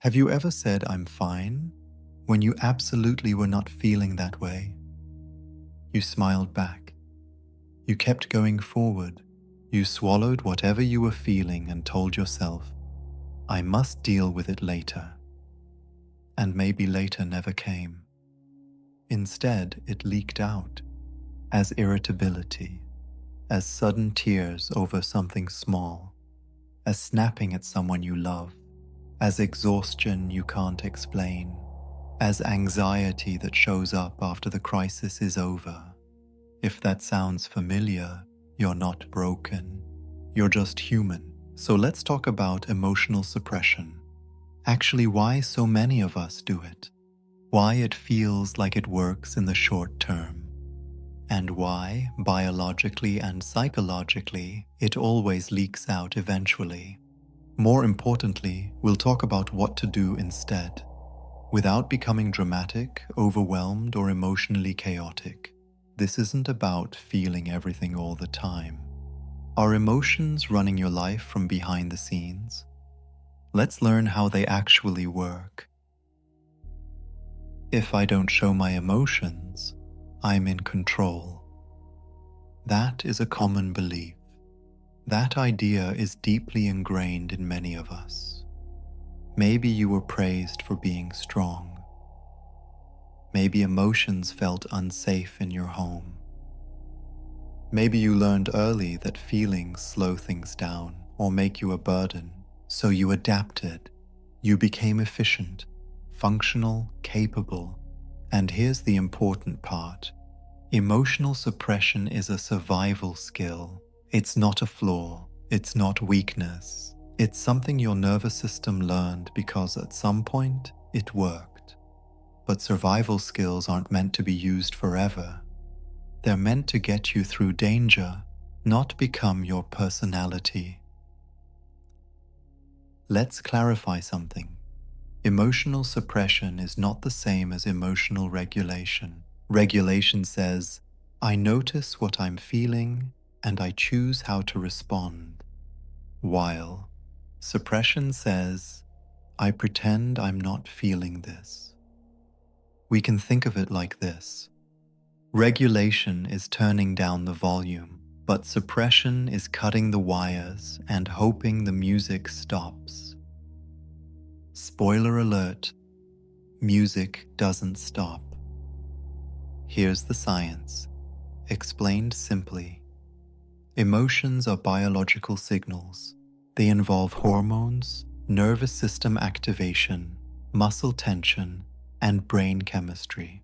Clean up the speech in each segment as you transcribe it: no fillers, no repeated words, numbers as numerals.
Have you ever said, "I'm fine," when you absolutely were not feeling that way? You smiled back. You kept going forward. You swallowed whatever you were feeling and told yourself, "I must deal with it later." And maybe later never came. Instead, it leaked out as irritability, as sudden tears over something small, as snapping at someone you love, as exhaustion you can't explain, as anxiety that shows up after the crisis is over. If that sounds familiar, you're not broken. You're just human. So let's talk about emotional suppression. Actually, why so many of us do it. Why it feels like it works in the short term. And why, biologically and psychologically, it always leaks out eventually. More importantly, we'll talk about what to do instead, without becoming dramatic, overwhelmed, or emotionally chaotic. This isn't about feeling everything all the time. Are emotions running your life from behind the scenes? Let's learn how they actually work. If I don't show my emotions, I'm in control. That is a common belief. That idea is deeply ingrained in many of us. Maybe you were praised for being strong. Maybe emotions felt unsafe in your home. Maybe you learned early that feelings slow things down or make you a burden, so you adapted. You became efficient, functional, capable. And here's the important part. Emotional suppression is a survival skill. It's not a flaw. It's not weakness. It's something your nervous system learned because at some point it worked. But survival skills aren't meant to be used forever. They're meant to get you through danger, not become your personality. Let's clarify something. Emotional suppression is not the same as emotional regulation. Regulation says, I notice what I'm feeling and I choose how to respond. While suppression says, I pretend I'm not feeling this. We can think of it like this. Regulation is turning down the volume, but suppression is cutting the wires and hoping the music stops. Spoiler alert, music doesn't stop. Here's the science, explained simply. Emotions are biological signals. They involve hormones, nervous system activation, muscle tension, and brain chemistry.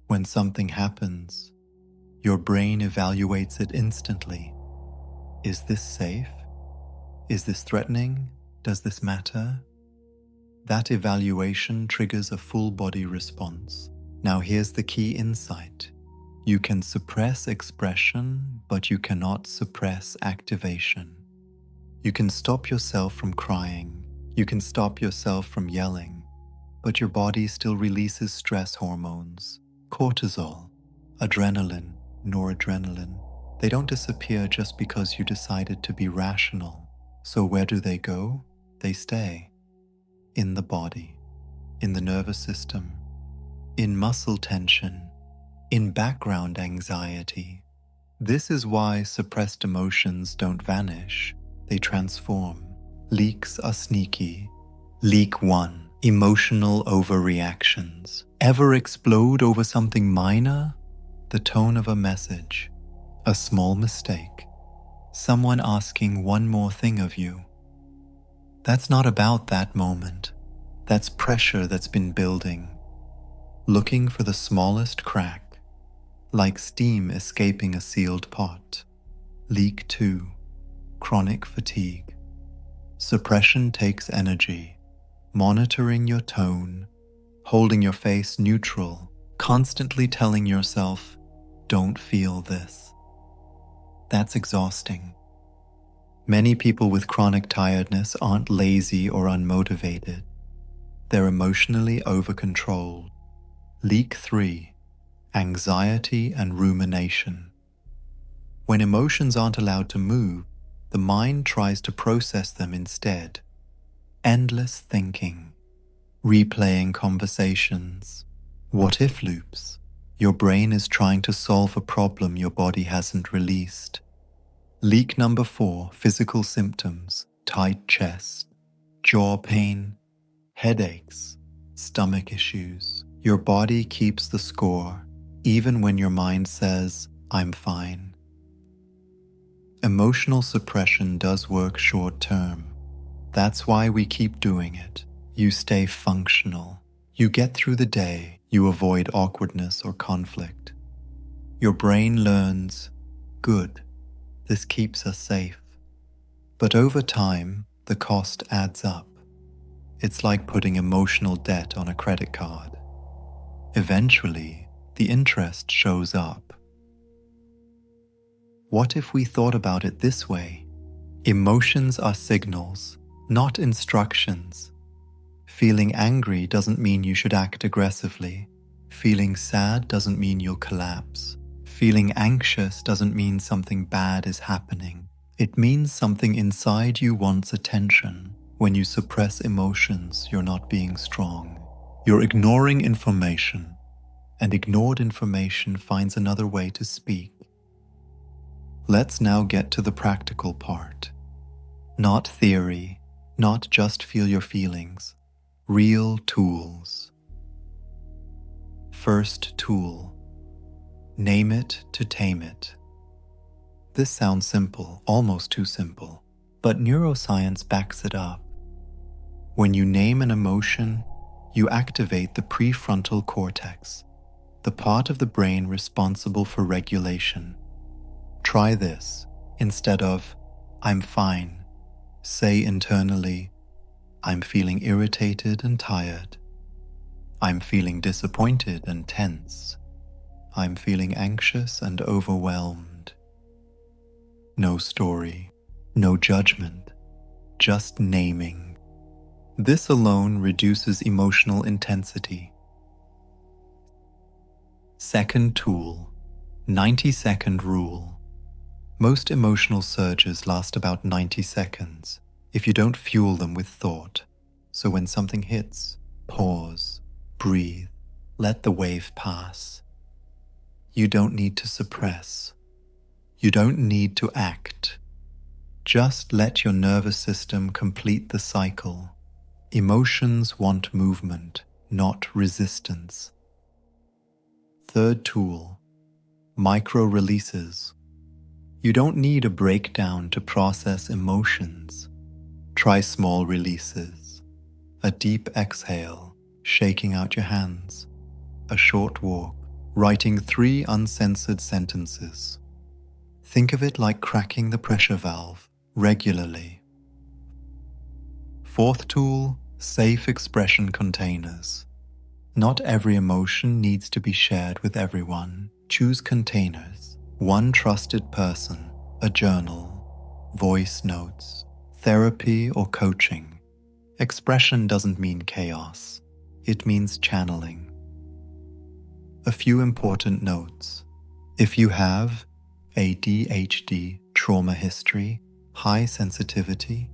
When something happens, your brain evaluates it instantly. Is this safe? Is this threatening? Does this matter? That evaluation triggers a full body response. Now here's the key insight. You can suppress expression, but you cannot suppress activation. You can stop yourself from crying. You can stop yourself from yelling, but your body still releases stress hormones, cortisol, adrenaline, noradrenaline. They don't disappear just because you decided to be rational. So where do they go? They stay. In the body, in the nervous system, in muscle tension, in background anxiety. This is why suppressed emotions don't vanish, they transform. Leaks are sneaky. Leak 1. Emotional overreactions. Ever explode over something minor? The tone of a message, a small mistake, someone asking one more thing of you. That's not about that moment. That's pressure that's been building, looking for the smallest crack, like steam escaping a sealed pot. Leak 2. Chronic fatigue. Suppression takes energy. Monitoring your tone, holding your face neutral, constantly telling yourself, don't feel this. That's exhausting. Many people with chronic tiredness aren't lazy or unmotivated. They're emotionally over-controlled. Leak 3. Anxiety and rumination. When emotions aren't allowed to move, the mind tries to process them instead. Endless thinking. replaying conversations, what if loops. Your brain is trying to solve a problem your body hasn't released. Leak number 4, physical symptoms, tight chest, jaw pain, headaches, stomach issues. Your body keeps the score, even when your mind says, I'm fine. Emotional suppression does work short term. That's why we keep doing it. You stay functional. You get through the day. You avoid awkwardness or conflict. Your brain learns, good, this keeps us safe. But over time, the cost adds up. It's like putting emotional debt on a credit card. Eventually, the interest shows up. What if we thought about it this way? Emotions are signals, not instructions. Feeling angry doesn't mean you should act aggressively. Feeling sad doesn't mean you'll collapse. Feeling anxious doesn't mean something bad is happening. It means something inside you wants attention. When you suppress emotions, you're not being strong. You're ignoring information, and ignored information finds another way to speak. Let's now get to the practical part. Not theory, not just feel your feelings. Real tools. First tool. Name it to tame it. This sounds simple, almost too simple, but neuroscience backs it up. When you name an emotion, you activate the prefrontal cortex, the part of the brain responsible for regulation. Try this. Instead of, I'm fine, say internally, I'm feeling irritated and tired. I'm feeling disappointed and tense. I'm feeling anxious and overwhelmed. No story, no judgment, just naming. This alone reduces emotional intensity. Second tool, 90-second rule. Most emotional surges last about 90 seconds if you don't fuel them with thought. So when something hits, pause, breathe, let the wave pass. You don't need to suppress. You don't need to act. Just let your nervous system complete the cycle. Emotions want movement, not resistance. Third tool, micro releases. You don't need a breakdown to process emotions. Try small releases. A deep exhale, shaking out your hands. A short walk, writing 3 uncensored sentences. Think of it like cracking the pressure valve regularly. Fourth tool, safe expression containers. Not every emotion needs to be shared with everyone. Choose containers. One trusted person, a journal, voice notes, therapy or coaching. Expression doesn't mean chaos. It means channeling. A few important notes. If you have ADHD, trauma history, high sensitivity,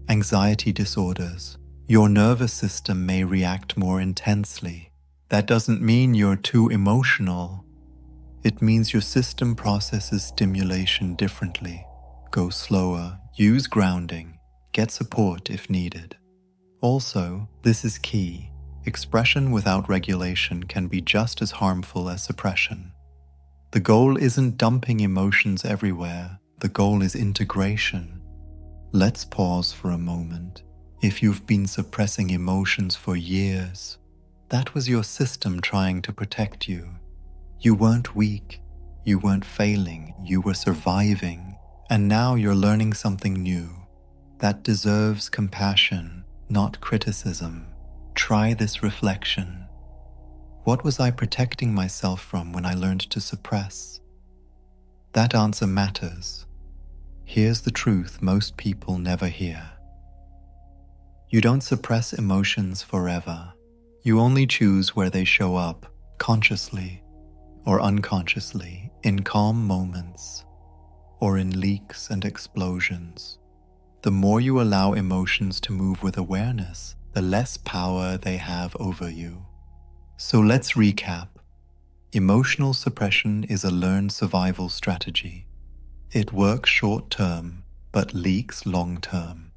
anxiety disorders, your nervous system may react more intensely. That doesn't mean you're too emotional. It means your system processes stimulation differently. Go slower, use grounding, get support if needed. Also, this is key. Expression without regulation can be just as harmful as suppression. The goal isn't dumping emotions everywhere. The goal is integration. Let's pause for a moment. If you've been suppressing emotions for years, that was your system trying to protect you. You weren't weak, you weren't failing, you were surviving, and now you're learning something new that deserves compassion, not criticism. Try this reflection. What was I protecting myself from when I learned to suppress? That answer matters. Here's the truth most people never hear. You don't suppress emotions forever. You only choose where they show up, consciously or unconsciously, in calm moments, or in leaks and explosions. The more you allow emotions to move with awareness, the less power they have over you. So let's recap. Emotional suppression is a learned survival strategy. It works short-term, but leaks long-term.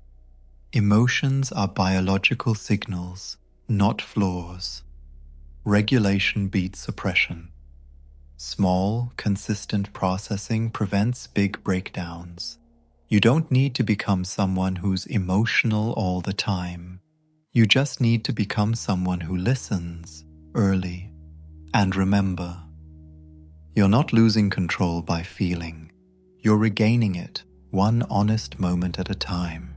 Emotions are biological signals, not flaws. Regulation beats suppression. Small, consistent processing prevents big breakdowns. You don't need to become someone who's emotional all the time. You just need to become someone who listens early. And remember, you're not losing control by feeling. You're regaining it one honest moment at a time.